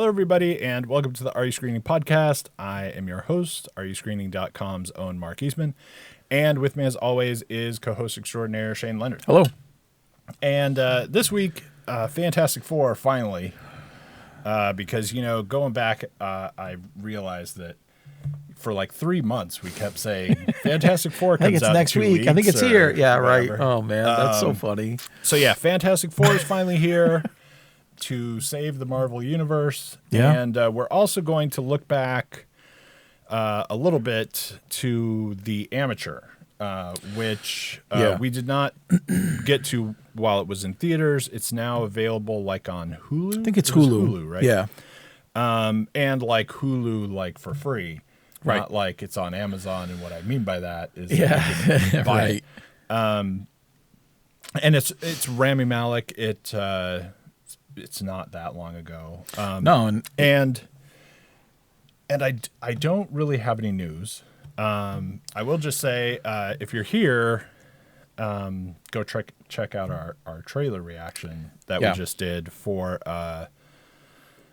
Hello, everybody, and welcome to the Are You Screening podcast. I am your host, AreYouScreening.com's own Mark Eastman. And with me, as always, is co-host extraordinaire Shane Leonard. Hello. And this week, Fantastic Four, finally, because, going back, I realized that for like 3 months, we kept saying Fantastic Four comes out next in 2 week. weeks. I think it's here. Yeah, whatever. right. Oh, man, that's so funny. So, yeah, Fantastic Four is finally here to save the Marvel Universe. Yeah. And we're also going to look back a little bit to The Amateur, which we did not get to while it was in theaters. It's now available like on Hulu. I think it's It was Hulu. right? Yeah. And like Hulu, like for free. Right. Not like it's on Amazon. And what I mean by that is that Yeah. you can buy Right. it. And it's Rami Malek. It's not that long ago. No, And I don't really have any news. I will just say, if you're here, go check out our trailer reaction that we just did for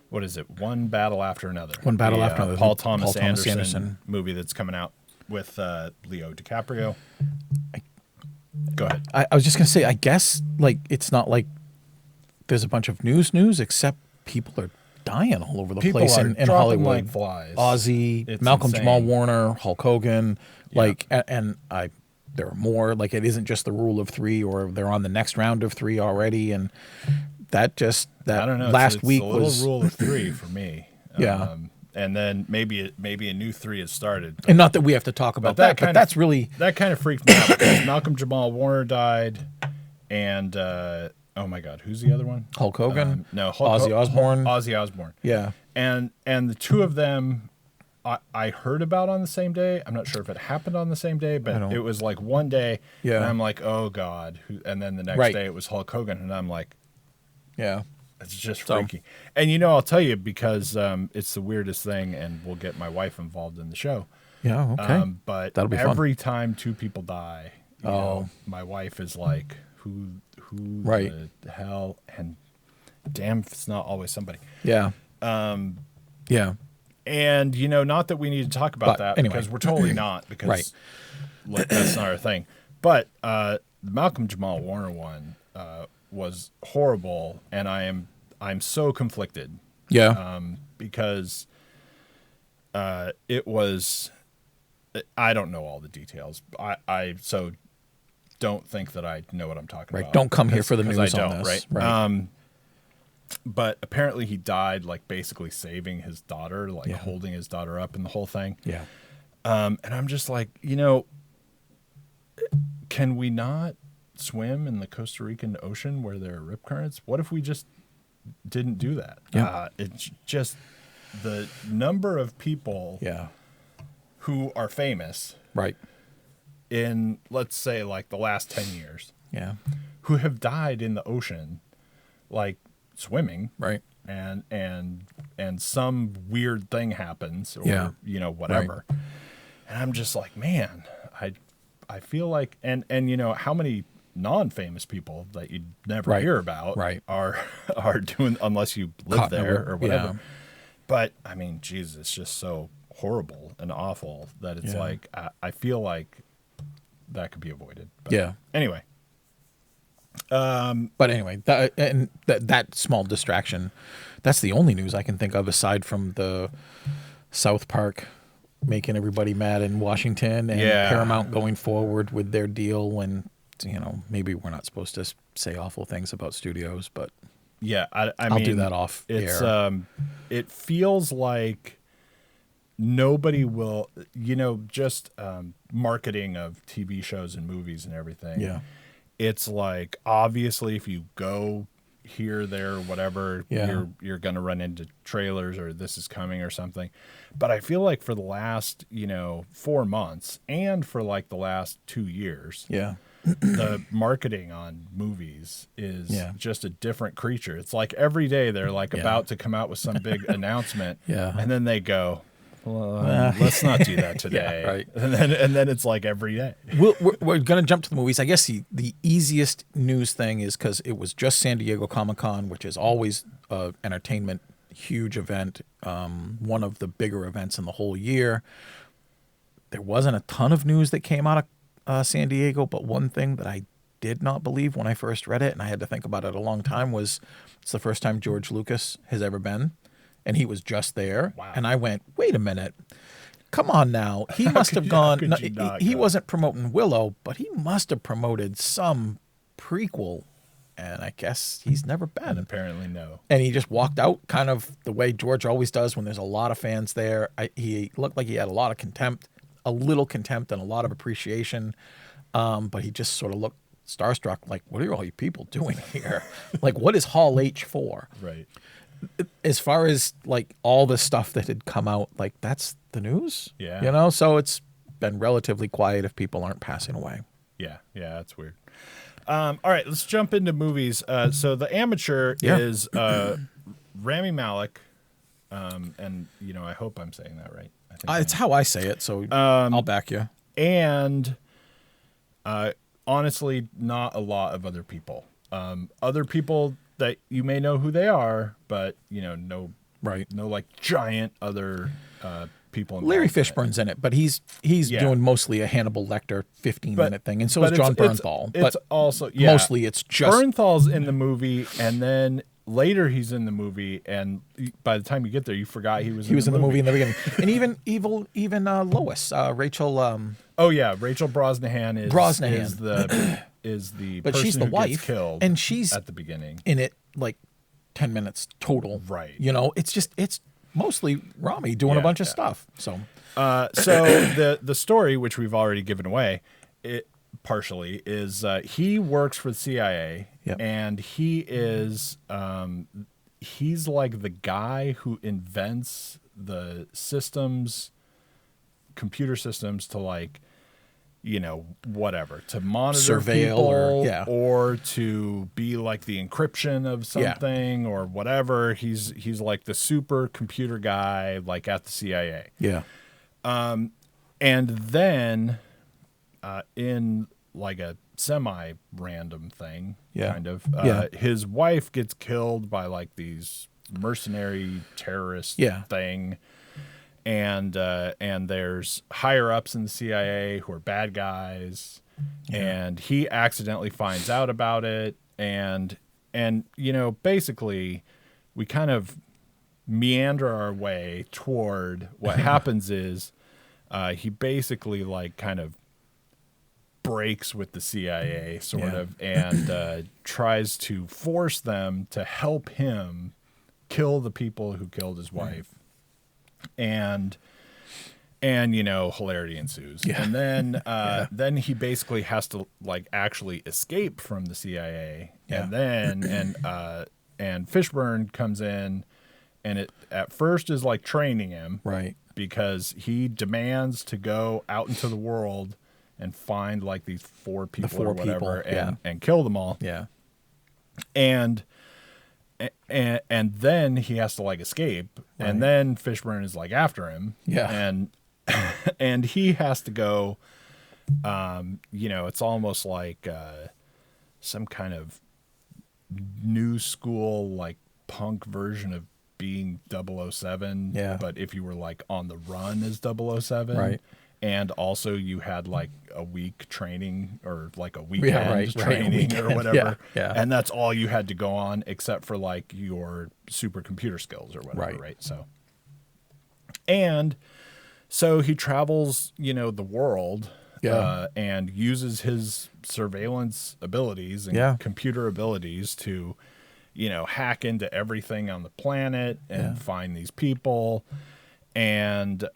what is it? One Battle After Another. One Battle After Another. Paul Thomas Paul Thomas Anderson Anderson. movie that's coming out with Leo DiCaprio. Go ahead. I was just going to say, I guess, like, it's not like there's a bunch of news, except people are dying all over the People place are in dropping Hollywood. like flies. Ozzy, It's Malcolm insane. Jamal Warner, Hulk Hogan, Yeah. like, and there are more. Like, it isn't just the rule of three, or they're on the next round of three already, and I don't know. It's Last a week little was rule of three for me. Yeah. And then maybe a new three has started. and not that we have to talk about that, but that's really That kind of freaked me out because Malcolm Jamal Warner died, and oh my God, who's the other one? Hulk Hogan. No, Ozzy Osbourne. Ozzy Osbourne. Yeah. And the two of them, I heard about on the same day. I'm not sure if it happened on the same day, but it was like one day. Yeah. And I'm like, oh God. And then the next Right. day it was Hulk Hogan, and I'm like, Yeah. it's just So- freaky. And I'll tell you because it's the weirdest thing, and we'll get my wife involved in the show. Yeah. Okay. But That'll be fun. every time two people die, Oh. my wife is like, who Right. the hell? And damn if it's not always somebody. Yeah. Yeah. And, not that we need to talk about But that anyway. because we're totally not, because Right. like, that's not our thing. But the Malcolm Jamal Warner one was horrible, and I'm so conflicted. Yeah. Because it was, I don't know all the details. I so don't think that I know what I'm talking Right. about. Don't come here 'cause- for the 'cause news I on don't, this. right? But apparently he died like basically saving his daughter, like Yeah. holding his daughter up in the whole thing. Yeah. And I'm just like, can we not swim in the Costa Rican Ocean where there are rip currents? What if we just didn't do that? Yeah. It's just the number of people Yeah. who are famous Right. in, let's say, like the last 10 years, Yeah. who have died in the ocean, like swimming, Right. and some weird thing happens, or Yeah. whatever. And I'm just like, man, I feel like, and how many non-famous people that you never Right. hear about Right. are doing, unless you live Caught in a there rip- or whatever. yeah. But I mean, Jesus, it's just so horrible and awful that it's Yeah. like I feel like that could be avoided. But Yeah. Anyway, But anyway, that small distraction, that's the only news I can think of aside from the South Park making everybody mad in Washington and Yeah. Paramount going forward with their deal. And, maybe we're not supposed to say awful things about studios, but yeah, I I'll mean, do that off It's air. it feels like nobody will, just marketing of TV shows and movies and everything. Yeah. It's like, obviously, if you go here, there, whatever, Yeah. you're going to run into trailers or this is coming or something. But I feel like for the last, 4 months and for like the last 2 years, Yeah. the marketing on movies is Yeah. just a different creature. It's like every day they're like Yeah. about to come out with some big announcement, Yeah. and then they go, well, let's not do that today. right. And then it's like every day. We're going to jump to the movies. I guess the easiest news thing is because it was just San Diego Comic-Con, which is always entertainment huge event, one of the bigger events in the whole year. There wasn't a ton of news that came out of San Diego, but one thing that I did not believe when I first read it, and I had to think about it a long time, was it's the first time George Lucas has ever been, and he was just there. Wow. And I went, wait a minute. Come on now. He must have gone. No, he wasn't promoting Willow, but he must have promoted some prequel. And I guess he's never been. And apparently no. And he just walked out kind of the way George always does when there's a lot of fans there. He looked like he had a lot of contempt, a little contempt and a lot of appreciation. But he just sort of looked starstruck, like, what are all you people doing here? Like, what is Hall H for? Right. As far as like all the stuff that had come out, like that's the news. Yeah. You know, so it's been relatively quiet if people aren't passing away. Yeah. Yeah. That's weird. All right, let's jump into movies. So The Amateur is Rami Malek, and I hope I'm saying that right. I think It's how I say it, so I'll back you. And honestly, not a lot of other people. Other people that you may know who they are, but no like giant other people. Larry Fishburne's in it, but he's doing mostly a Hannibal Lecter 15-minute thing, and so is John Bernthal. It's also mostly it's just Bernthal's in the movie, and then later he's in the movie, and by the time you get there, you forgot he was in the movie in the beginning. And even Lois, Rachel. Rachel Brosnahan is the but person she's the who wife, gets killed, and she's at the beginning in it like 10 minutes total. Right. It's mostly Rami doing a bunch of stuff. So the story, which we've already given away, it partially is he works for the CIA, and he is he's like the guy who invents the computer systems to like whatever, to monitor surveil people or to be like the encryption of something or whatever. He's like the super computer guy, like at the CIA. Yeah. And then in like a semi-random thing, kind of, his wife gets killed by like these mercenary terrorist thing. And there's higher ups in the CIA who are bad guys, and he accidentally finds out about it, and basically we kind of meander our way toward what happens is he basically like kind of breaks with the CIA sort of, and tries to force them to help him kill the people who killed his wife. And hilarity ensues. And then then he basically has to like actually escape from the CIA. And then and Fishburne comes in, and it at first is like training him, right? Because he demands to go out into the world and find like these four people or whatever and kill them all. Yeah. And then he has to like escape, and then Fishburne is like after him, and he has to go. It's almost like some kind of new school like punk version of being 007. Yeah. But if you were like on the run as 007, right. And also you had like a week training or like a weekend training or whatever. And that's all you had to go on except for like your supercomputer skills or whatever. Right. So he travels, the world and uses his surveillance abilities and computer abilities to, hack into everything on the planet and find these people. And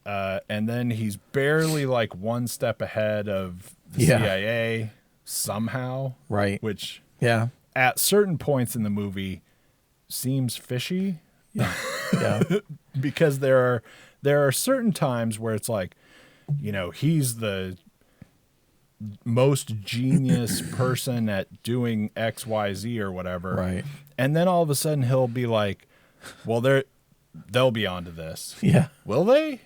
then he's barely like one step ahead of the CIA somehow, right? Which at certain points in the movie seems fishy, because there are certain times where it's like, he's the most genius person at doing X, Y, Z or whatever, right? And then all of a sudden he'll be like, well, they'll be onto this. Yeah. Will they?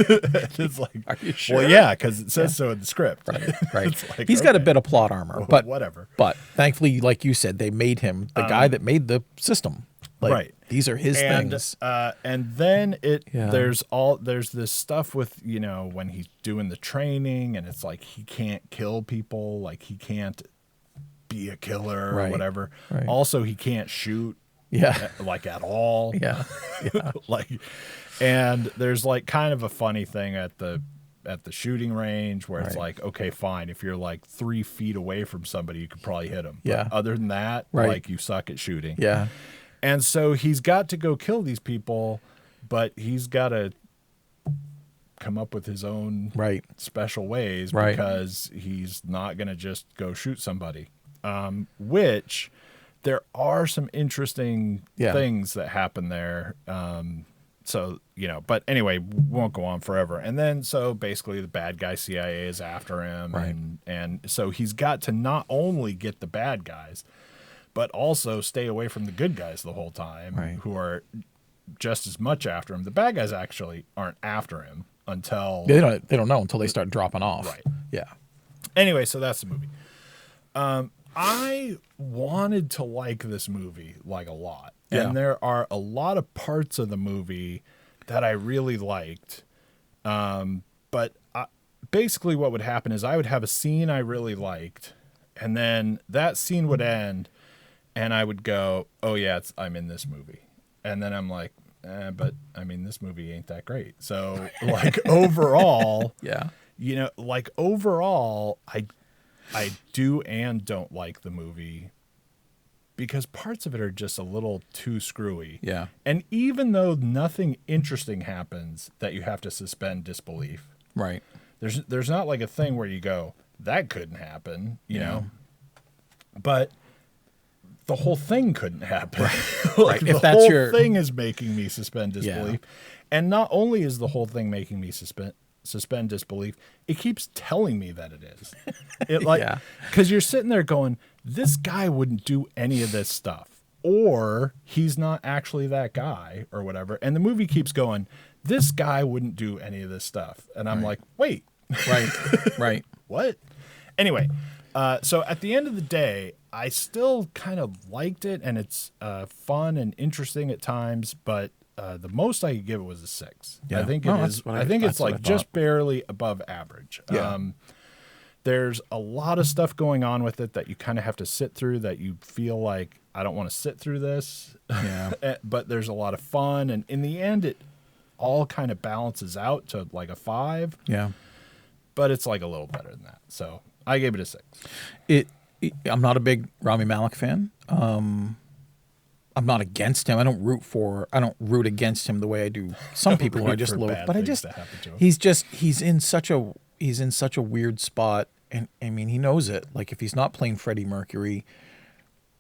It's like, are you sure? Well, yeah, because it says so in the script. Right. Like, he's got a bit of plot armor, but whatever. But thankfully, like you said, they made him the guy that made the system. Like, right. these are his things. And then there's this stuff with, you know, when he's doing the training and it's like he can't kill people, like he can't be a killer or whatever. Right. Also, he can't shoot like at all. Yeah. Like, and there's like kind of a funny thing at the shooting range where it's like, okay, fine, if you're like 3 feet away from somebody, you could probably hit them. Yeah. But other than that, like, you suck at shooting. Yeah. And so he's got to go kill these people, but he's got to come up with his own special ways because he's not going to just go shoot somebody. Which there are some interesting things that happen there. So, you know, but anyway, won't go on forever. And then so basically the bad guy CIA is after him. And so he's got to not only get the bad guys, but also stay away from the good guys the whole time, who are just as much after him. The bad guys actually aren't after him until they don't know until they start dropping off. Right. Yeah. Anyway, so that's the movie. I wanted to like this movie like a lot, and there are a lot of parts of the movie that I really liked. But basically, what would happen is I would have a scene I really liked, and then that scene would end. And I would go, oh, yeah, I'm in this movie. And then I'm like, but, I mean, this movie ain't that great. So, like, overall, you know, like, overall, I do and don't like the movie because parts of it are just a little too screwy. Yeah. And even though nothing interesting happens that you have to suspend disbelief. Right. There's not like a thing where you go, that couldn't happen, you know. But the whole thing couldn't happen. Like, if the that's whole thing is making me suspend disbelief. And not only is the whole thing making me suspend disbelief, it keeps telling me that it is. It like, because you're sitting there going, this guy wouldn't do any of this stuff, or he's not actually that guy, or whatever. And the movie keeps going, this guy wouldn't do any of this stuff. And I'm like, wait. Right. What? Anyway, so at the end of the day, I still kind of liked it, and it's fun and interesting at times, but the most I could give it was a 6. Yeah. I think it is. I think it's like just barely above average. Yeah. There's a lot of stuff going on with it that you kind of have to sit through that you feel like, I don't want to sit through this. Yeah. But there's a lot of fun, and in the end, it all kind of balances out to like a 5. Yeah. But it's like a little better than that. So I gave it a 6. I'm not a big Rami Malek fan. I'm not against him. I don't root against him the way I do some people who I just loathe. But he's in such a weird spot, and I mean, he knows it. Like, if he's not playing Freddie Mercury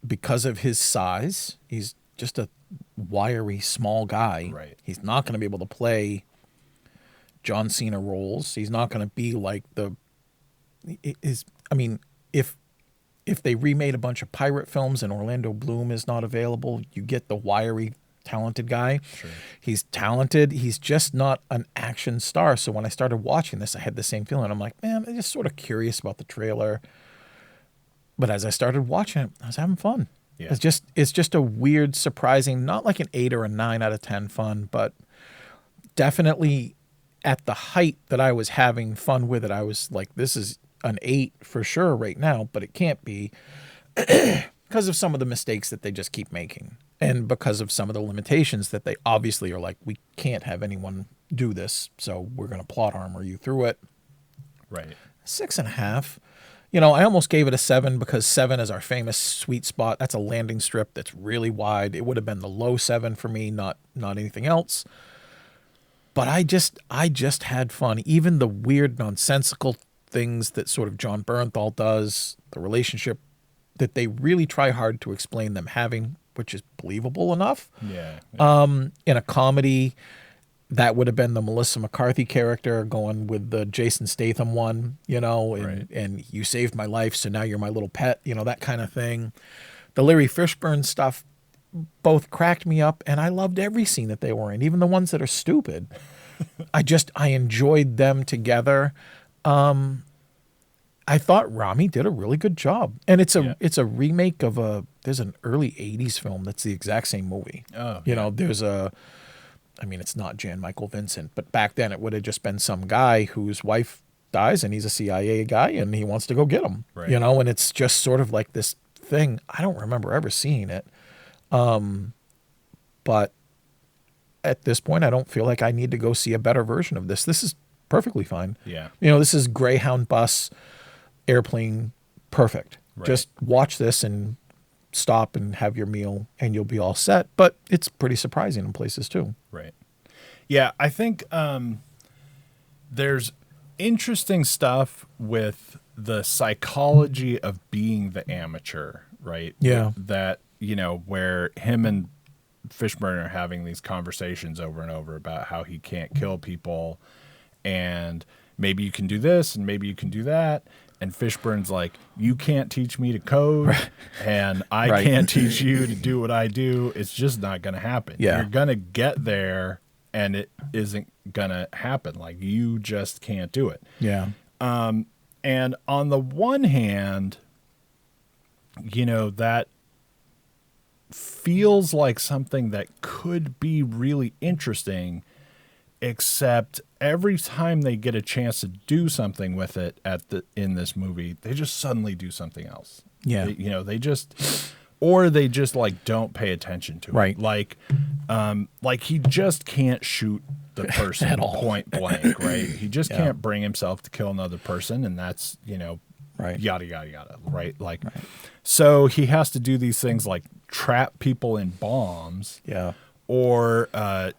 because of his size, he's just a wiry small guy. Right. He's not going to be able to play John Cena roles. He's not going to be like if they remade a bunch of pirate films and Orlando Bloom is not available, you get the wiry, talented guy. Sure. He's talented. He's just not an action star. So when I started watching this, I had the same feeling. I'm like, man, I'm just sort of curious about the trailer. But as I started watching it, I was having fun. Yeah. It's just a weird, surprising, not like an 8 or a 9 out of 10 fun, but definitely at the height that I was having fun with it, I was like, this is an 8 for sure right now, but it can't be because of some of the mistakes that they just keep making, and because of some of the limitations that they obviously are like, we can't have anyone do this, so we're going to plot armor you through it. Right. 6.5. You know, I almost gave it a 7 because 7 is our famous sweet spot. That's a landing strip that's really wide. It would have been the low 7 for me, not anything else. But I just had fun. Even the weird, nonsensical things that sort of John Bernthal does, the relationship that they really try hard to explain them having, which is believable enough. Yeah. In a comedy, that would have been the Melissa McCarthy character going with the Jason Statham one, you know, and you saved my life, so now you're my little pet, you know, that kind of thing. The Larry Fishburne stuff both cracked me up, and I loved every scene that they were in, even the ones that are stupid. I enjoyed them together. I thought Rami did a really good job, and it's a remake of a there's an early 80s film that's the exact same movie. You know, there's I mean, it's not Jan Michael Vincent, but back then it would have just been some guy whose wife dies and he's a CIA guy and he wants to go get him, right. you know, and it's just sort of like this thing. I don't remember ever seeing it. But at this point, I don't feel like I need to go see a better version of this. This is perfectly fine. Yeah. You know, this is Greyhound bus, airplane, perfect. Right. Just watch this and stop and have your meal and you'll be all set. But it's pretty surprising in places too. Right. Yeah, I think there's interesting stuff with the psychology of being the amateur, right? Yeah. That, you know, where him and Fishburne are having these conversations over and over about how he can't kill people and maybe you can do this and maybe you can do that. And Fishburne's like, you can't teach me to code and I can't teach you to do what I do. It's just not going to happen. Yeah. You're going to get there and it isn't going to happen. Like, you just can't do it. Yeah. And on the one hand, you know, that feels like something that could be really interesting, except every time they get a chance to do something with it in this movie, they just suddenly do something else. Yeah. They just like don't pay attention to it. Right. Like he just can't shoot the person At all. point blank, right? He just can't bring himself to kill another person, and that's, you know, Right. yada yada yada, right? Like, so he has to do these things like trap people in bombs, Yeah. or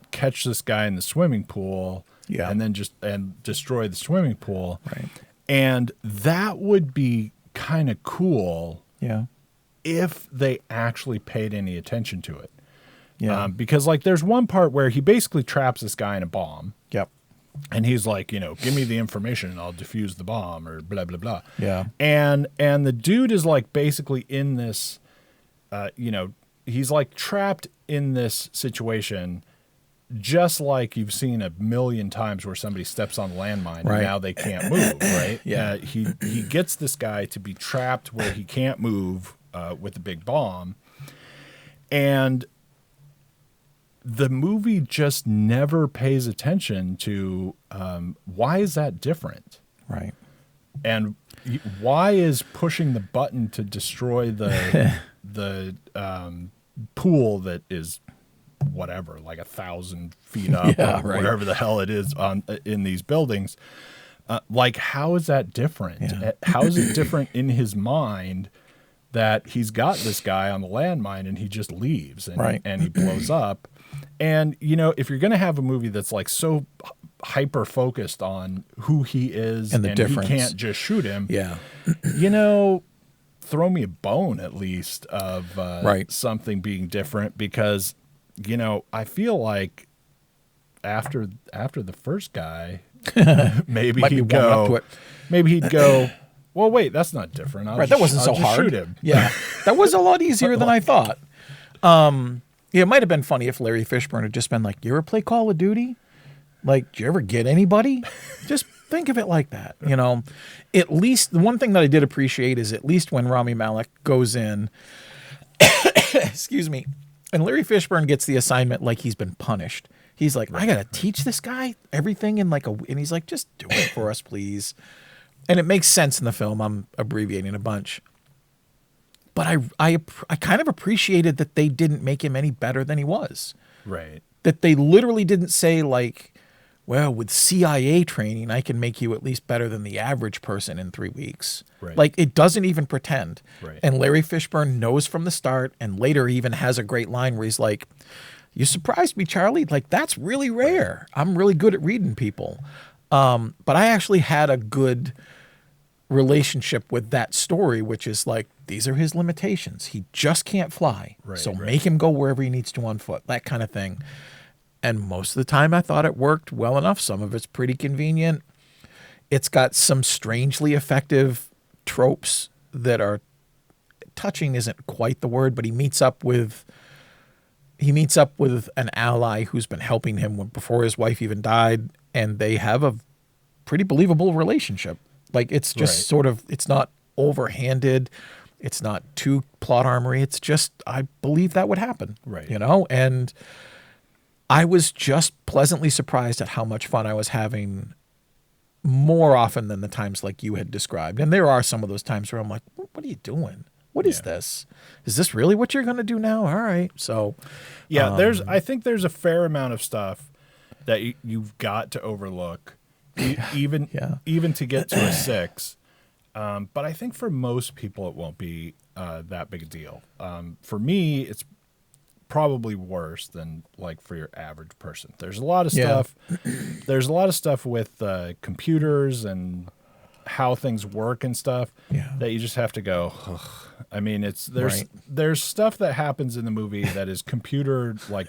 catch this guy in the swimming pool, Yeah. and then and destroy the swimming pool, Right. and that would be kind of cool Yeah. if they actually paid any attention to it. Yeah. Because like there's one part where he basically traps this guy in a bomb. Yep. And he's like, you know, give me the information and I'll defuse the bomb or blah, blah, blah. Yeah. And the dude is like basically in this, you know, he's like trapped in this situation, just like you've seen a million times where somebody steps on a landmine Right. and now they can't move, right? Yeah. He gets this guy to be trapped where he can't move with a big bomb. And the movie just never pays attention to why is that different? Right. And why is pushing the button to destroy the pool that is whatever, like 1,000 feet up, Yeah, or right. whatever the hell it is in these buildings? Like, how is that different? Yeah. How is it different in his mind that he's got this guy on the landmine and he just leaves and, Right. and he blows up? And, you know, if you're going to have a movie that's like so hyper focused on who he is And the difference. he can't just shoot him, Yeah. you know, throw me a bone at least of Right. something being different, because, you know, I feel like after the first guy, maybe Might be he'd warming up to go, it. maybe he'd go, well, wait, that's not different. Right, that wasn't so hard. Shoot him. Yeah, that was a lot easier than I thought. Yeah, it might have been funny if Larry Fishburne had just been like, "You ever play Call of Duty? Like, do you ever get anybody?" Just think of it like that, you know. At least the one thing that I did appreciate is at least when Rami Malek goes in, excuse me, and Larry Fishburne gets the assignment like he's been punished. He's like, I gotta teach this guy everything in like and he's like, just do it for us, please. And it makes sense in the film. I'm abbreviating a bunch. But I kind of appreciated that they didn't make him any better than he was. Right. That they literally didn't say like, well, with CIA training, I can make you at least better than the average person in 3 weeks. Right. Like, it doesn't even pretend. Right. And Larry Fishburne knows from the start, and later even has a great line where he's like, you surprised me, Charlie. Like, that's really rare. I'm really good at reading people. But I actually had a good relationship with that story, which is like, these are his limitations. He just can't fly. Right, So right. make him go wherever he needs to on foot, that kind of thing. And most of the time I thought it worked well enough. Some of it's pretty convenient. It's got some strangely effective tropes that are touching isn't quite the word, but he meets up with an ally who's been helping him before his wife even died, and they have a pretty believable relationship. Like, it's just Right. sort of, it's not overhanded. It's not too plot armory. It's just, I believe that would happen. Right. You know? And I was just pleasantly surprised at how much fun I was having more often than the times like you had described. And there are some of those times where I'm like, what are you doing? What is this? Is this really what you're going to do now? All right. So, yeah, I think there's a fair amount of stuff that you've got to overlook, even to get to a 6. But I think for most people, it won't be that big a deal. For me, it's probably worse than like for your average person. There's a lot of stuff. There's a lot of stuff with computers and how things work and stuff that you just have to go. Ugh. I mean, there's stuff that happens in the movie that is computer like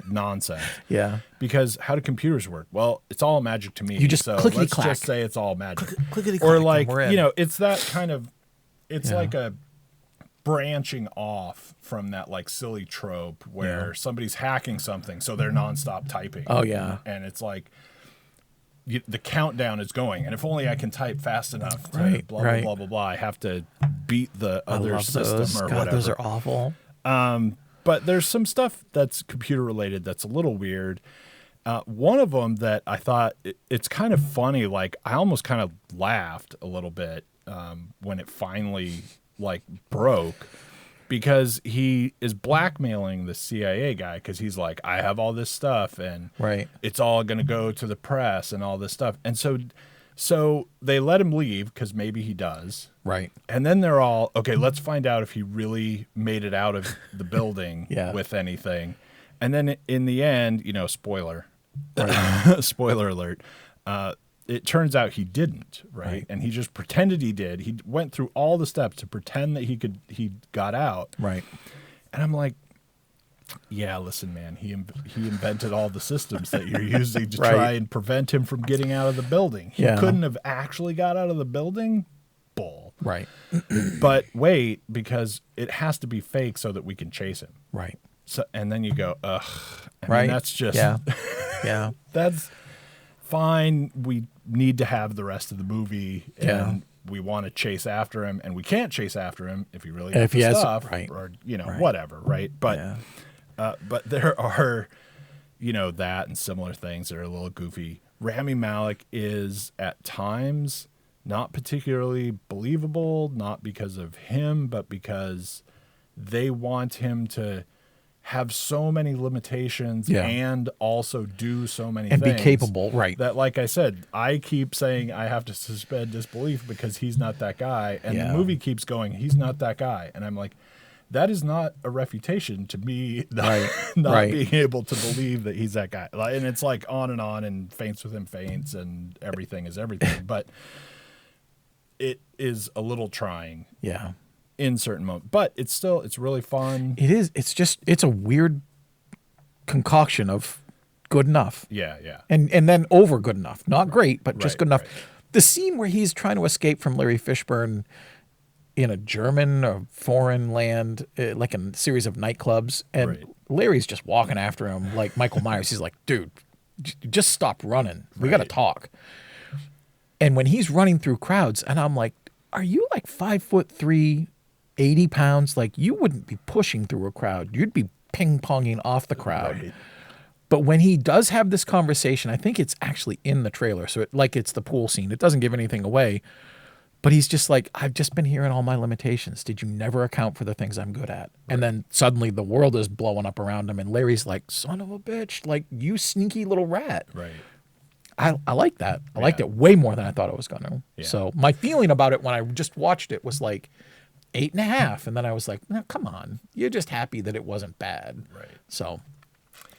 nonsense. Yeah. Because how do computers work? Well, it's all magic to me. You just let's just say it's all magic. Clickety-clack, or like, it's that kind of, it's like a branching off from that like silly trope where somebody's hacking something, so they're nonstop typing. Oh yeah. And it's like the countdown is going, and if only I can type fast enough to blah, blah, blah, blah, blah. I have to beat the other system or whatever. Those are awful. But there's some stuff that's computer related that's a little weird. One of them that I thought it's kind of funny, like I almost kind of laughed a little bit when it finally like broke, because he is blackmailing the CIA guy because he's like, I have all this stuff and it's all going to go to the press and all this stuff. And so they let him leave because maybe he does. Right. And then they're all, okay, let's find out if he really made it out of the building with anything. And then in the end, spoiler, spoiler alert, it turns out he didn't, right? And he just pretended he did. He went through all the steps to pretend that he got out. Right. And I'm like, yeah, listen, man, he invented all the systems that you're using to try and prevent him from getting out of the building. He couldn't have actually got out of the building? Bull. Right. But wait, because it has to be fake so that we can chase him. Right. So, and then you go, ugh. I mean, that's just... Yeah. That's fine. We need to have the rest of the movie, and we want to chase after him, and we can't chase after him if he really has the stuff, or whatever, right? But but there are, that and similar things that are a little goofy. Rami Malek is at times not particularly believable, not because of him, but because they want him to have so many limitations and also do so many things. And be capable, right. That, like I said, I keep saying I have to suspend disbelief because he's not that guy. And the movie keeps going, he's not that guy. And I'm like, that is not a refutation to me not being able to believe that he's that guy. And it's like on and faints within faints and everything is everything. But it is a little trying. Yeah. In certain moments, but it's really fun. It is. It's a weird concoction of good enough. Yeah. And then over good enough. Not great, but just good enough. Right. The scene where he's trying to escape from Larry Fishburne in a German or foreign land, like a series of nightclubs, and Larry's just walking after him like Michael Myers. He's like, dude, just stop running. We got to talk. And when he's running through crowds, and I'm like, are you like 5'3", 80 pounds? Like, you wouldn't be pushing through a crowd. You'd be ping-ponging off the crowd. Right. But when he does have this conversation, I think it's actually in the trailer. So it's the pool scene. It doesn't give anything away. But he's just like, I've just been hearing all my limitations. Did you never account for the things I'm good at? Right. And then suddenly the world is blowing up around him. And Larry's like, son of a bitch, like, you sneaky little rat. Right. I like that. I liked it way more than I thought it was going to. Yeah. So my feeling about it when I just watched it was like 8.5. And then I was like, no, come on. You're just happy that it wasn't bad. Right. So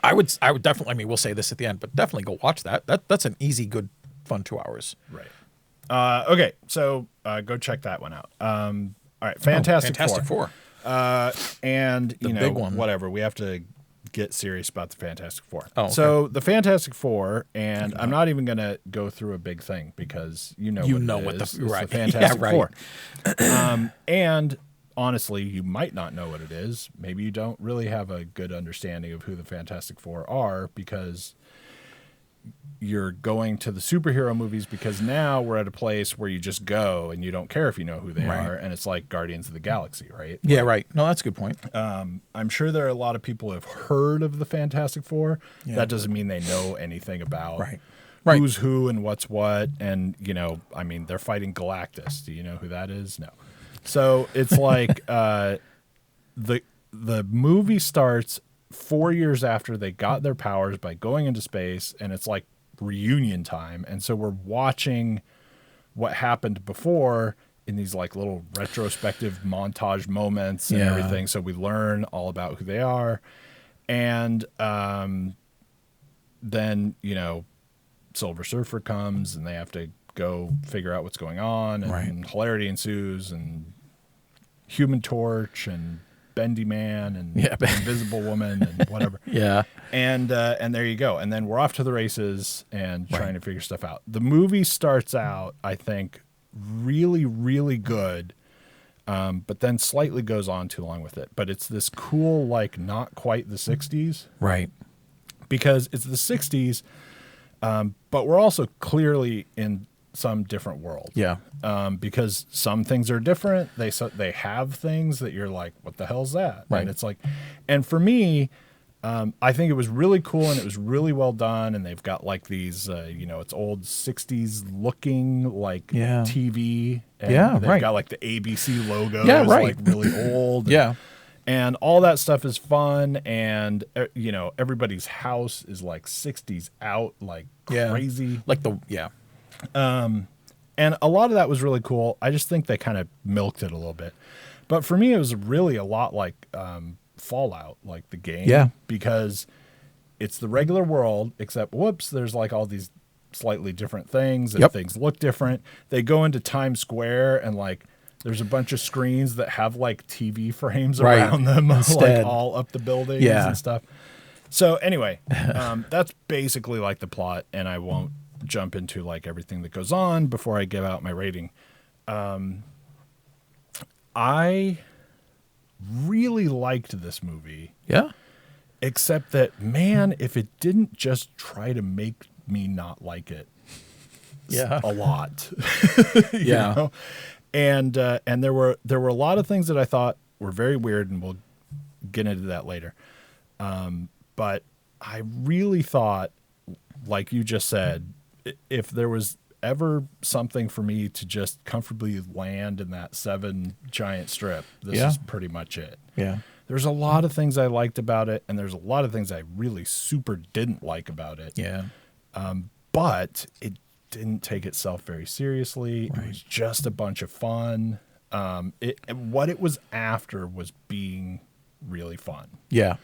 I would definitely, I mean, we'll say this at the end, but definitely go watch that. That's an easy, good, fun 2 hours. Right. Okay. So go check that one out. All right. Fantastic Four. And, the big one. Whatever. We have to get serious about the Fantastic Four. Oh, okay. So the Fantastic Four, and I'm not even going to go through a big thing because you know what the Fantastic Four. And honestly, you might not know what it is. Maybe you don't really have a good understanding of who the Fantastic Four are because you're going to the superhero movies because now we're at a place where you just go and you don't care if you know who they are, and it's like Guardians of the Galaxy, right? Yeah, right. No, that's a good point. I'm sure there are a lot of people who have heard of the Fantastic Four. Yeah. That doesn't mean they know anything about who's who and what's what. And, you know, I mean, they're fighting Galactus. Do you know who that is? No. So it's like the movie starts 4 years after they got their powers by going into space, and it's like reunion time. And so we're watching what happened before in these like little retrospective montage moments and everything. So we learn all about who they are. And then, you know, Silver Surfer comes and they have to go figure out what's going on, and hilarity ensues, and Human Torch and Bendy Man and Invisible Woman and whatever. And there you go. And then we're off to the races and trying to figure stuff out. The movie starts out, I think, really, really good, but then slightly goes on too long with it. But it's this cool, like, not quite the 60s. Right. Because it's the 60s, but we're also clearly in some different world. Yeah. Because some things are different. They have things that you're like, what the hell's that? Right. And it's like, and for me, I think it was really cool and it was really well done. And they've got like these, you know, it's old 60s looking like TV. And they've got like the ABC logo. Like really old. And all that stuff is fun. And, you know, everybody's house is like 60s out, like crazy. Like and a lot of that was really cool. I just think they kind of milked it a little bit. But for me, it was really a lot like Fallout, like the game. Yeah. Because it's the regular world, except, whoops, there's like all these slightly different things, and things look different. They go into Times Square, and like there's a bunch of screens that have like TV frames around them, like all up the buildings and stuff. So anyway, that's basically like the plot, and I won't jump into like everything that goes on before I give out my rating. I really liked this movie. Yeah. Except that, man, if it didn't just try to make me not like it a lot. You know? And there were a lot of things that I thought were very weird, and we'll get into that later. But I really thought, like you just said, if there was ever something for me to just comfortably land in that 7 giant strip, this is pretty much it. Yeah. There's a lot of things I liked about it, and there's a lot of things I really super didn't like about it. Yeah. But it didn't take itself very seriously. It was just a bunch of fun. What it was after was being really fun. Yeah.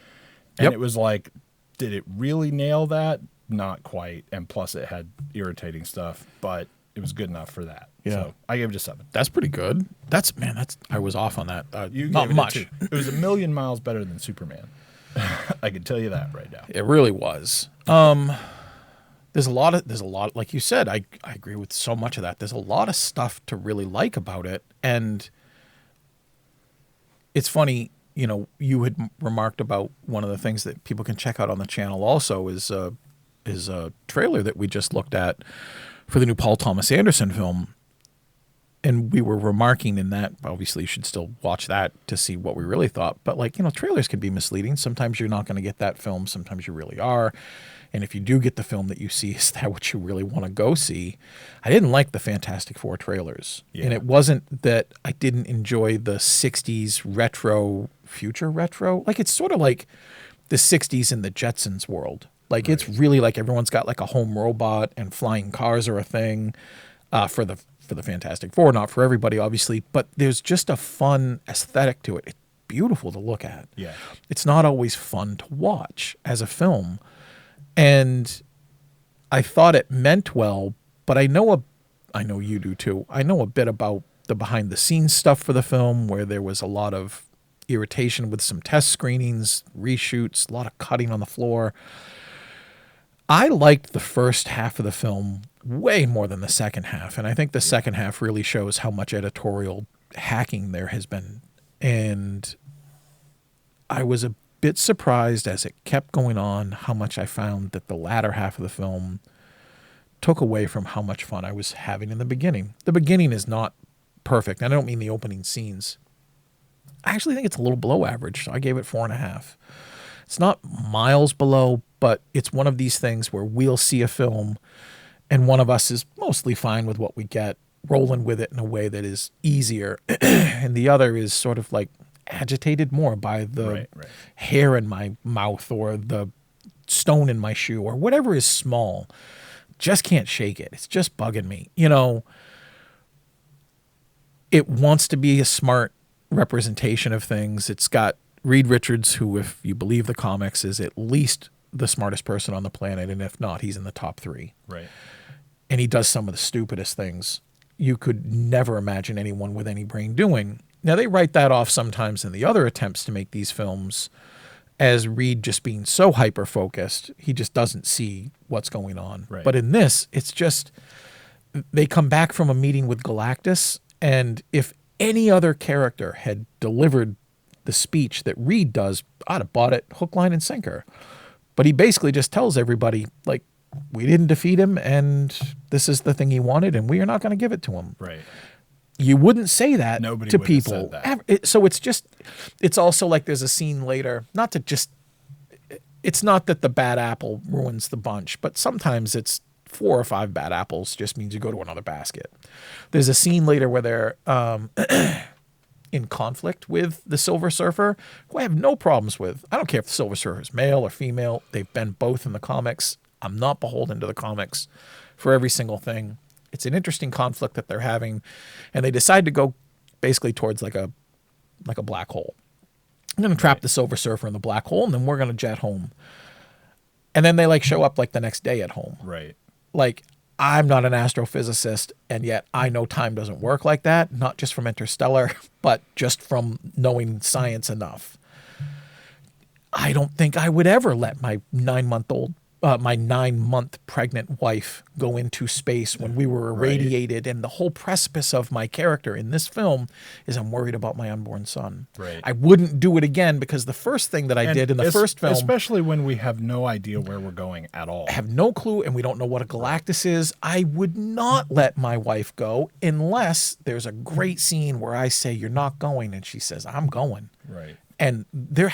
And it was like, did it really nail that? Not quite. And plus it had irritating stuff, but it was good enough for that. Yeah. So I gave it a 7. That's pretty good. I was off on that. You not gave much. It was a million miles better than Superman. I can tell you that right now. It really was. There's a lot, like you said, I agree with so much of that. There's a lot of stuff to really like about it. And it's funny, you know, you had remarked about one of the things that people can check out on the channel also is a trailer that we just looked at for the new Paul Thomas Anderson film. And we were remarking in that, obviously you should still watch that to see what we really thought. But like, you know, trailers can be misleading. Sometimes you're not going to get that film. Sometimes you really are. And if you do get the film that you see, is that what you really want to go see? I didn't like the Fantastic Four trailers. Yeah. And it wasn't that I didn't enjoy the 60s retro, future retro. Like, it's sort of like the 60s in the Jetsons world. Like, it's really like everyone's got like a home robot and flying cars are a thing for the Fantastic Four. Not for everybody, obviously. But there's just a fun aesthetic to it. It's beautiful to look at. Yeah. It's not always fun to watch as a film. And I thought it meant well, but I know you do too. I know a bit about the behind the scenes stuff for the film, where there was a lot of irritation with some test screenings, reshoots, a lot of cutting on the floor. I liked the first half of the film way more than the second half. And I think the second half really shows how much editorial hacking there has been. And I was a bit surprised as it kept going on how much I found that the latter half of the film took away from how much fun I was having in the beginning. The beginning is not perfect. I don't mean the opening scenes. I actually think it's a little below average, so I gave it 4.5. It's not miles below, but it's one of these things where we'll see a film and one of us is mostly fine with what we get, rolling with it in a way that is easier, and the other is sort of like agitated more by the hair in my mouth or the stone in my shoe or whatever is small. Just can't shake it. It's just bugging me. You know, it wants to be a smart representation of things. It's got Reed Richards, who, if you believe the comics, is at least the smartest person on the planet, and if not, he's in the top 3. Right. And he does some of the stupidest things you could never imagine anyone with any brain doing. Now, they write that off sometimes in the other attempts to make these films as Reed just being so hyper-focused, he just doesn't see what's going on. Right. But in this, it's just, they come back from a meeting with Galactus, and if any other character had delivered the speech that Reed does, I'd have bought it hook, line, and sinker. But he basically just tells everybody, like, we didn't defeat him, and this is the thing he wanted, and we are not going to give it to him. Right. You wouldn't say that Nobody to would have people. said that. So it's just, it's also like there's a scene later, not to just, it's not that the bad apple ruins the bunch, but sometimes it's 4 or 5 bad apples just means you go to another basket. There's a scene later where they're in conflict with the Silver Surfer, who I have no problems with. I don't care if the Silver Surfer is male or female. They've been both in the comics. I'm not beholden to the comics for every single thing. It's an interesting conflict that they're having, and they decide to go basically towards like a black hole. I'm going to trap the Silver Surfer in the black hole, and then we're going to jet home. And then they like show up like the next day at home. Right. Like, I'm not an astrophysicist, and yet I know time doesn't work like that, not just from Interstellar, but just from knowing science enough. I don't think I would ever let my 9-month pregnant wife go into space when we were irradiated. And the whole precipice of my character in this film is I'm worried about my unborn son. Right. I wouldn't do it again because the first thing that I did in the first film, especially when we have no idea where we're going at all, I have no clue, and we don't know what a Galactus is. I would not let my wife go unless there's a great scene where I say, you're not going. And she says, I'm going. Right. And there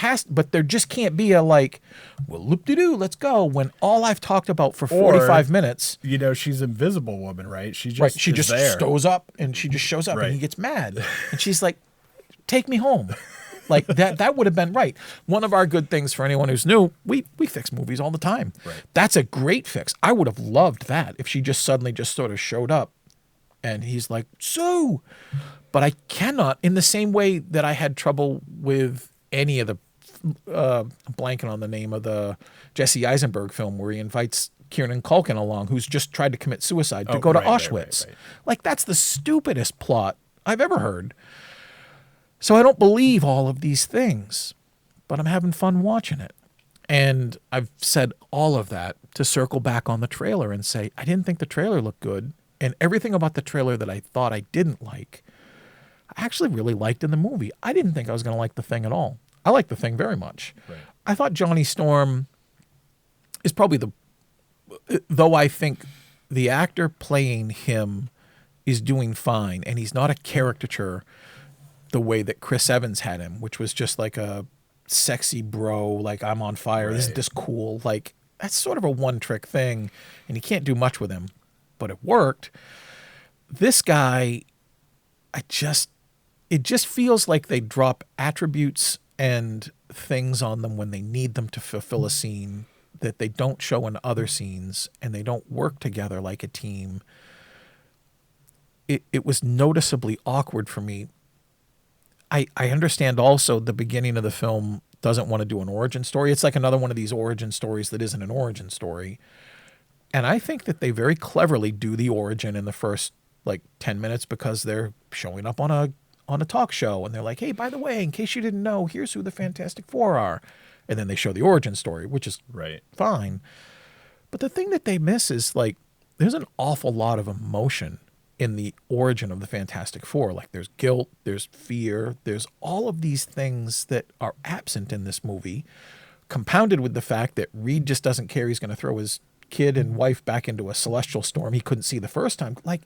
just can't be a like, well, loop-de-doo, let's go, when all I've talked about for 45 minutes. You know, she's Invisible Woman, right? She just there. Stows up, and she just shows up, Right. and he gets mad. And she's like, take me home. Like, that would have been right. One of our good things for anyone who's new, we fix movies all the time. Right. That's a great fix. I would have loved that if she just suddenly just sort of showed up. And he's like, Sue. But I cannot, in the same way that I had trouble with any of the blanking on the name of the Jesse Eisenberg film where he invites Kieran Culkin along, who's just tried to commit suicide to go to Auschwitz. Right. Like, that's the stupidest plot I've ever heard. So I don't believe all of these things, but I'm having fun watching it. And I've said all of that to circle back on the trailer and say, I didn't think the trailer looked good. And everything about the trailer that I thought I didn't like, I actually really liked in the movie. I didn't think I was going to like the Thing at all. I like the Thing very much. Right. I thought Johnny Storm is probably though I think the actor playing him is doing fine, and he's not a caricature the way that Chris Evans had him, which was just like a sexy bro, like, I'm on fire, Right. Isn't this cool? Like, that's sort of a one-trick thing, and you can't do much with him, but it worked. This guy, it just feels like they drop attributes and things on them when they need them to fulfill a scene that they don't show in other scenes, and they don't work together like a team. It was noticeably awkward for me. I understand also the beginning of the film doesn't want to do an origin story. It's like another one of these origin stories that isn't an origin story. And I think that they very cleverly do the origin in the first like 10 minutes because they're showing up on a talk show, and they're like, hey, by the way, in case you didn't know, here's who the Fantastic Four are. And then they show the origin story, which is fine. But the thing that they miss is, like, there's an awful lot of emotion in the origin of the Fantastic Four. Like there's guilt, there's fear, there's all of these things that are absent in this movie, compounded with the fact that Reed just doesn't care. He's going to throw his kid and wife back into a celestial storm he couldn't see the first time. Like,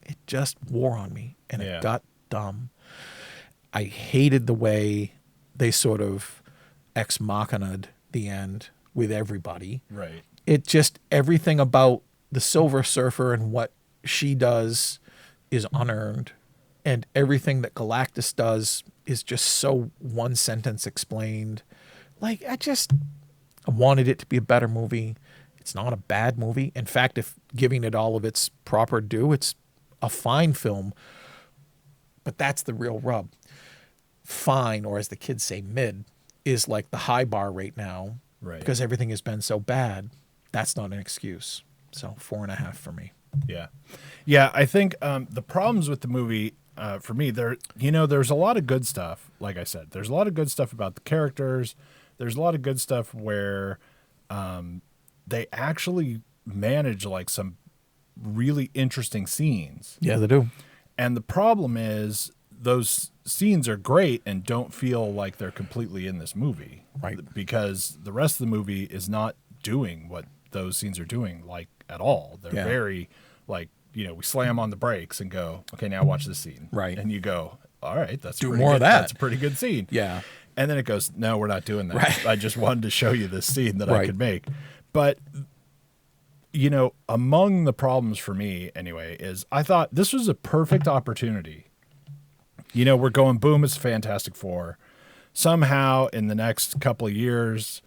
it just wore on me, and it got dumb. I hated the way they sort of ex machina'd the end with everybody. Right. It just, everything about the Silver Surfer and what she does is unearned, and everything that Galactus does is just so one sentence explained. Like, I wanted it to be a better movie. It's not a bad movie. In fact, if giving it all of its proper due, it's a fine film. But that's the real rub. Fine, or as the kids say, mid, is like the high bar right now. Right. Because everything has been so bad. That's not an excuse. So 4.5 for me. Yeah. Yeah, I think the problems with the movie, for me, there's a lot of good stuff. Like I said, there's a lot of good stuff about the characters. There's a lot of good stuff where they actually manage like some really interesting scenes. Yeah, they do. And the problem is those scenes are great and don't feel like they're completely in this movie. Right. Because the rest of the movie is not doing what those scenes are doing, like, at all. They're very, like, we slam on the brakes and go, okay, now watch this scene. Right. And you go, all right, that's do more of that. That's a pretty good scene. Yeah. And then it goes, no, we're not doing that. Right. I just wanted to show you this scene that Right. I could make. But, among the problems for me, anyway, is I thought this was a perfect opportunity. We're going, boom, it's Fantastic Four. Somehow, in the next couple of years,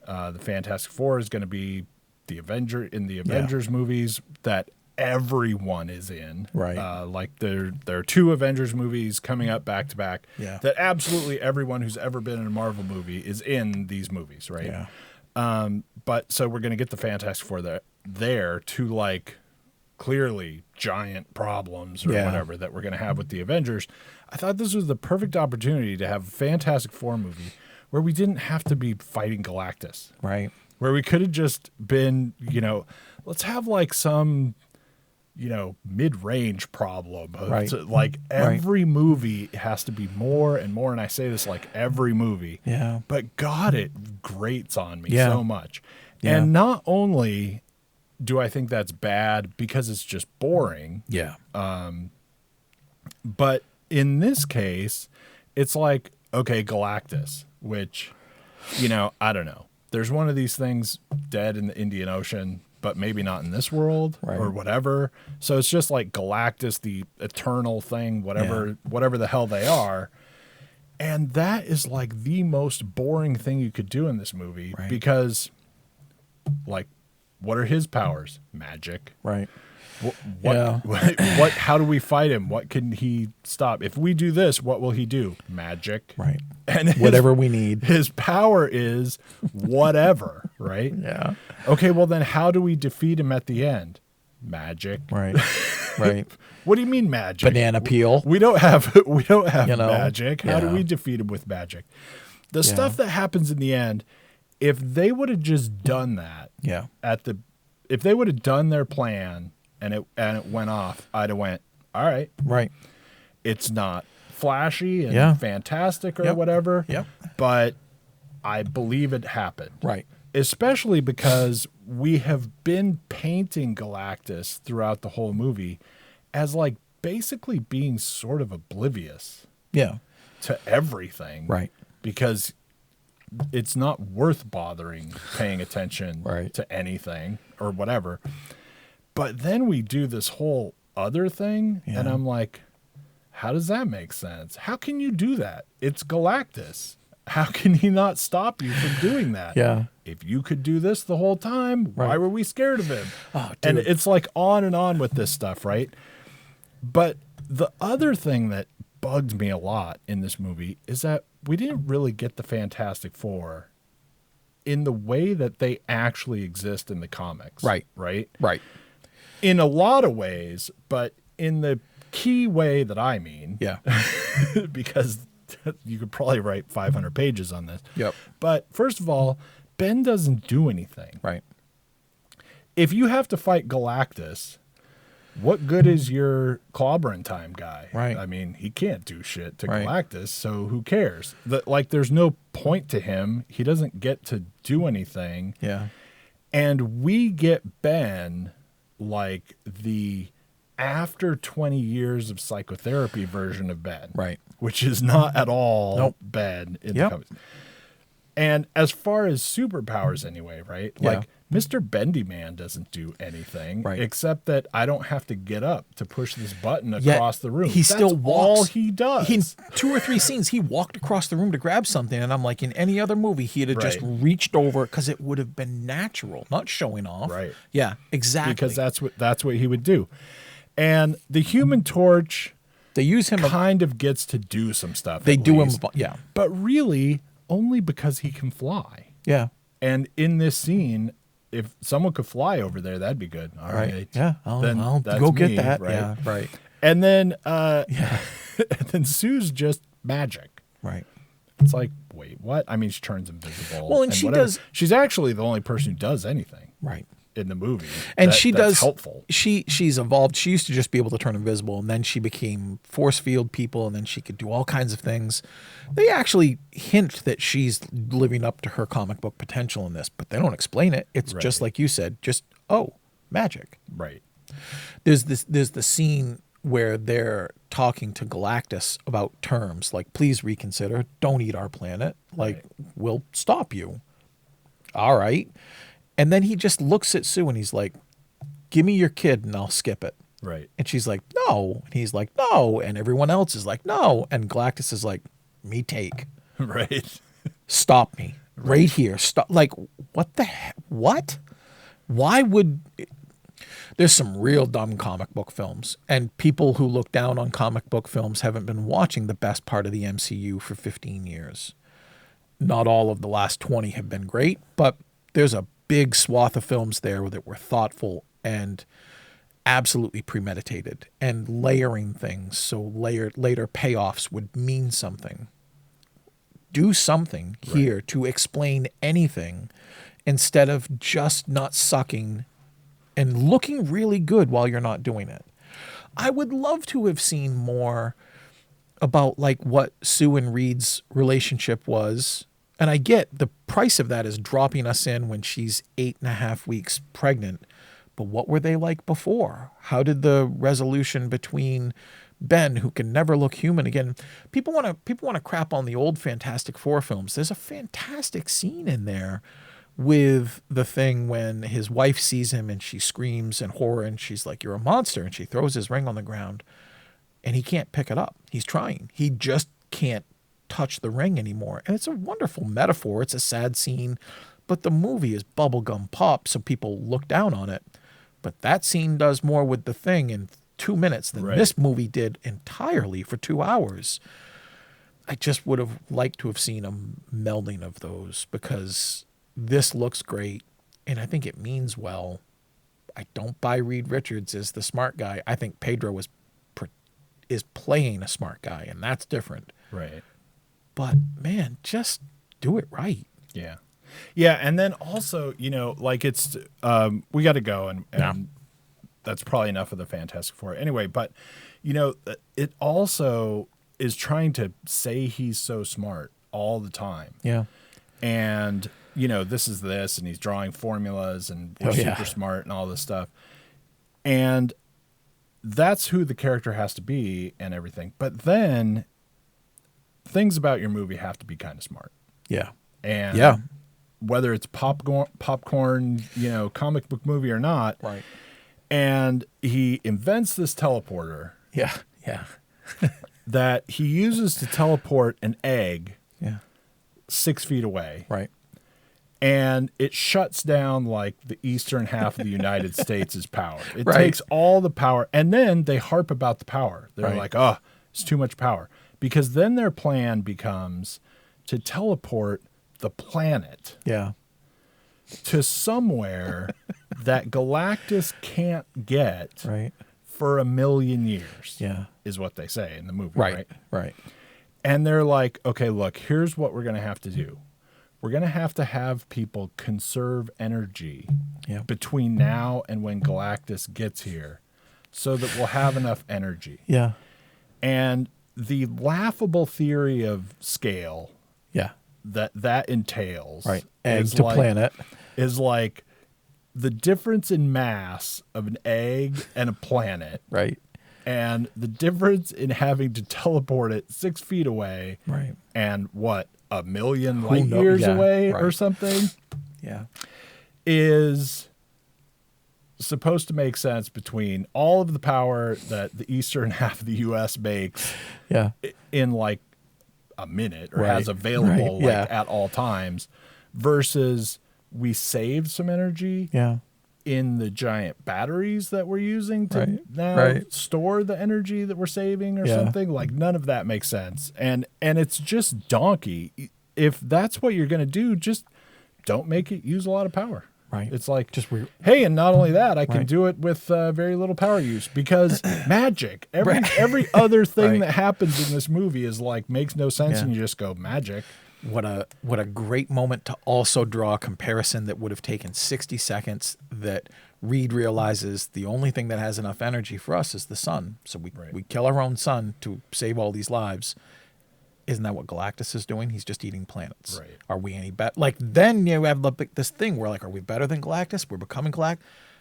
the Fantastic Four is going to be the Avengers movies that everyone is in. Right. Like there are 2 Avengers movies coming up back to back. Yeah. That absolutely everyone who's ever been in a Marvel movie is in these movies, right? Yeah. But so we're going to get the Fantastic Four there to like clearly giant problems or whatever that we're going to have with the Avengers. I thought this was the perfect opportunity to have a Fantastic Four movie where we didn't have to be fighting Galactus. Right. Where we could have just been, let's have like some, mid-range problem. Right. So, like every movie has to be more and more. And I say this like every movie. Yeah. But God, it grates on me Yeah. so much. Yeah. And not only do I think that's bad because it's just boring, Yeah. but in this case, it's like, okay, Galactus, which, I don't know. There's one of these things dead in the Indian Ocean, but maybe not in this world or whatever. So it's just like Galactus, the eternal thing, whatever the hell they are. And that is like the most boring thing you could do in this movie because, like, what are his powers? Magic. Right. What? How do we fight him? What can he stop? If we do this, what will he do? Magic. Right. And whatever we need. His power is whatever, right? Yeah. Okay, well then how do we defeat him at the end? Magic. Right. Right. What do you mean magic? Banana peel. We don't have magic. How do we defeat him with magic? The stuff that happens in the end, if they would have just done that, if they would have done their plan and it went off, I'd have went, all right. Right. It's not flashy and fantastic or whatever. Yep. But I believe it happened. Right. Especially because we have been painting Galactus throughout the whole movie as like basically being sort of oblivious to everything. Right. Because it's not worth bothering paying attention to anything or whatever. But then we do this whole other thing and I'm like, how does that make sense? How can you do that? It's Galactus. How can he not stop you from doing that? Yeah. If you could do this the whole time, why were we scared of him? Oh, and it's like on and on with this stuff, right? But the other thing that bugged me a lot in this movie is that we didn't really get the Fantastic Four in the way that they actually exist in the comics. Right. Right? Right. In a lot of ways, but in the key way that I mean. Yeah. Because you could probably write 500 pages on this. Yep. But first of all, Ben doesn't do anything. Right. If you have to fight Galactus, what good is your clobbering time guy? Right. I mean, he can't do shit to Right. Galactus, so who cares? Like, there's no point to him. He doesn't get to do anything. Yeah. And we get Ben like the after 20 years of psychotherapy version of Ben. Right. Which is not at all Nope. Ben in Yep. the comics. And as far as superpowers anyway, right? Yeah. Like Mr. Bendy Man doesn't do anything Right. except that I don't have to get up to push this button Yet across the room. He That's still walks. all he does. In 2 or 3 scenes, he walked across the room to grab something, and I'm like, in any other movie, he'd have just Right. reached over because it would have been natural, not showing off. Right. Yeah, exactly. Because that's what he would do. And the Human Torch they use him. kind of gets to do some stuff. They at do least, him. Yeah. but really only because he can fly. Yeah. And in this scene, if someone could fly over there, that'd be good. All right. Yeah. Then I'll that's go get me, that. right? Yeah. Right. And then Yeah. and then Sue's just magic. Right. It's like, wait, what? I mean, she turns invisible. Well, and she whatever. does- She's actually the only person who does anything Right. in the movie. And that's does helpful. She's evolved. She used to just be able to turn invisible, and then she became force field people, and then she could do all kinds of things. They actually hint that she's living up to her comic book potential in this, but they don't explain it. It's just Right. like you said, just magic. Right. There's the scene where they're talking to Galactus about terms like, please reconsider, don't eat our planet, like Right. we'll stop you. All right. And then he just looks at Sue and he's like, give me your kid and I'll skip it. Right. And she's like, no. And he's like, no. And everyone else is like, no. And Galactus is like, me take. Right. Stop me. Right here. Stop. Like, what the heck? What? Why would. There's some real dumb comic book films. And people who look down on comic book films haven't been watching the best part of the MCU for 15 years. Not all of the last 20 have been great, but there's a big swath of films there that were thoughtful and absolutely premeditated and layering things so later payoffs would mean something. Do something here to explain anything instead of just not sucking and looking really good while you're not doing it. I would love to have seen more about like what Sue and Reed's relationship was. And I get the price of that is dropping us in when she's 8.5 weeks pregnant. But what were they like before? How did the resolution between Ben, who can never look human again? People want to crap on the old Fantastic Four films. There's a fantastic scene in there with the Thing when his wife sees him and she screams in horror and she's like, you're a monster. And she throws his ring on the ground and he can't pick it up. He's trying. He just can't touch the ring anymore. And it's a wonderful metaphor. It's a sad scene, but the movie is bubblegum pop, so people look down on it. But that scene does more with the Thing in 2 minutes than this movie did entirely for 2 hours. I just would have liked to have seen a melding of those because this looks great and I think it means well. I don't buy Reed Richards as the smart guy. I think Pedro is playing a smart guy, and that's different. Right. But man, just do it right. Yeah. Yeah. And then also, like it's, we got to go and that's probably enough of the Fantastic Four anyway, but it also is trying to say he's so smart all the time. Yeah. And, this is this, and he's drawing formulas and we're super smart and all this stuff. And that's who the character has to be and everything. But then things about your movie have to be kind of smart. Yeah. And whether it's popcorn, comic book movie or not. Right. And he invents this teleporter. Yeah. Yeah. that he uses to teleport an egg 6 feet away. Right. And it shuts down like the eastern half of the United States' power. It takes all the power. And then they harp about the power. They're like, oh, it's too much power. Because then their plan becomes to teleport the planet to somewhere that Galactus can't get for 1 million years. Yeah. Is what they say in the movie. Right. And they're like, okay, look, here's what we're going to have to do. We're going to have people conserve energy between now and when Galactus gets here so that we'll have enough energy. Yeah. And the laughable theory of scale Yeah. that entails, Right. Egg is to like, planet. is like the difference in mass of an egg and a planet, Right. and the difference in having to teleport it 6 feet away, Right. and what, 1,000,000 light knows? years Yeah, away or right. something, Yeah. is supposed to make sense between all of the power that the eastern half of the U.S. makes Yeah. in like a minute or Right, has available right, yeah. like at all times, versus we saved some energy Yeah. in the giant batteries that we're using to Right, now right. store the energy that we're saving or Yeah. something. Like, none of that makes sense. And it's just donkey. If that's what you're going to do, just don't make it use a lot of power. Right. It's like, Just hey, and not only that, I can Right. do it with very little power use, because magic. Right. Every other thing Right. that happens in this movie is like, makes no sense, Yeah. and you just go, magic. What a great moment to also draw a comparison that would have taken 60 seconds, that Reed realizes the only thing that has enough energy for us is the sun. So Right. we kill our own sun to save all these lives. Isn't that what Galactus is doing? He's just eating planets. Right. Are we any better? Like, then you have this thing where, like, are we better than Galactus? We're becoming Galactus.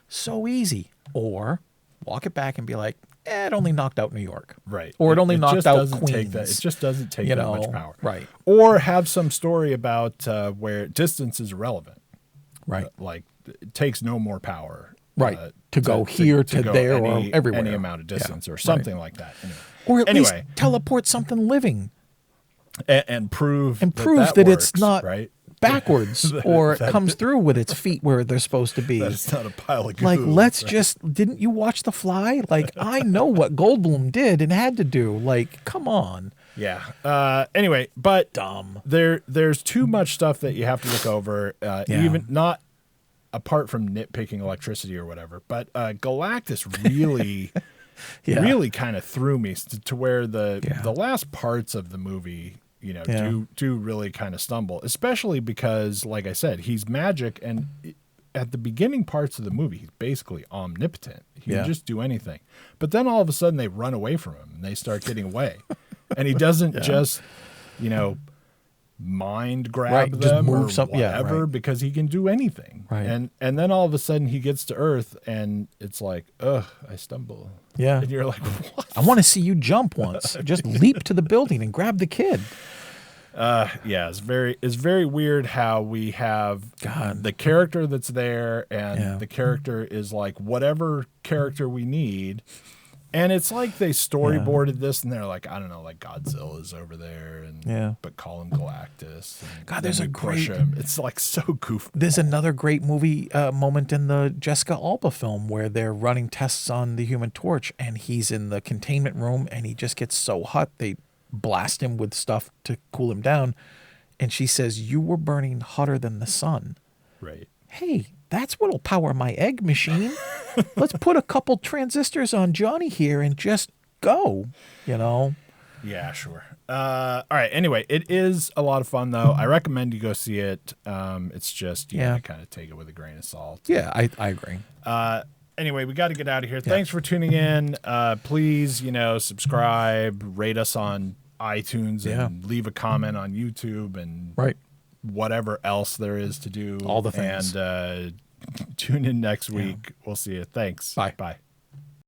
So easy. Or walk it back and be like, it only knocked out New York. Right. Or it only knocked just out doesn't Queens. take that. It just doesn't take You that know, much power. right. Or have some story about where distance is irrelevant. Right. Like, it takes no more power. Right. To go here, to go there, or everywhere. Any amount of distance Yeah, or something like that. Anyway. Or at Anyway. least teleport something living. And prove That that it's works, not right. backwards, or it comes through with its feet where they're supposed to be. That it's not a pile of goo. Like, let's right? just, didn't you watch The Fly? Like, I know what Goldblum did and had to do. Like, come on. Yeah. Anyway, but Dumb. there's too much stuff that you have to look over. Yeah. Even not apart from nitpicking electricity or whatever. But Galactus really, Yeah. really kind of threw me to where the Yeah. last parts of the movie, you know, Yeah. do really kind of stumble, especially because, like I said, he's magic, and at the beginning parts of the movie, he's basically omnipotent. He Yeah. can just do anything. But then all of a sudden they run away from him and they start getting away. And he doesn't just, you know, mind grab Right, just them move or some- yeah, whatever, right. because he can do anything. Right. And then all of a sudden he gets to Earth and it's like, ugh, I stumble. Yeah. And you're like, what? I want to see you jump once. Just leap to the building and grab the kid. Yeah, it's very weird how we have God. the character that's there, and Yeah. the character is like whatever character we need. And it's like they storyboarded this, and they're like, I don't know, like Godzilla's over there, and Yeah. but call him Galactus. And God, then there's we a push great- him. It's like so goofy. There's another great movie moment in the Jessica Alba film where they're running tests on the Human Torch, and he's in the containment room, and he just gets so hot they blast him with stuff to cool him down. And she says, "You were burning hotter than the sun." Right. Hey, that's what'll power my egg machine. Let's put a couple transistors on Johnny here and just go, you know? Yeah, sure. All right. Anyway, it is a lot of fun, though. I recommend you go see it. It's just, you Yeah. gotta kind of take it with a grain of salt. Yeah, I agree. Anyway, we got to get out of here. Thanks for tuning in. Please, you know, subscribe, rate us on iTunes, and leave a comment on YouTube, and Right. whatever else there is to do. All the things. And tune in next week. We'll see you. Thanks. Bye. Bye.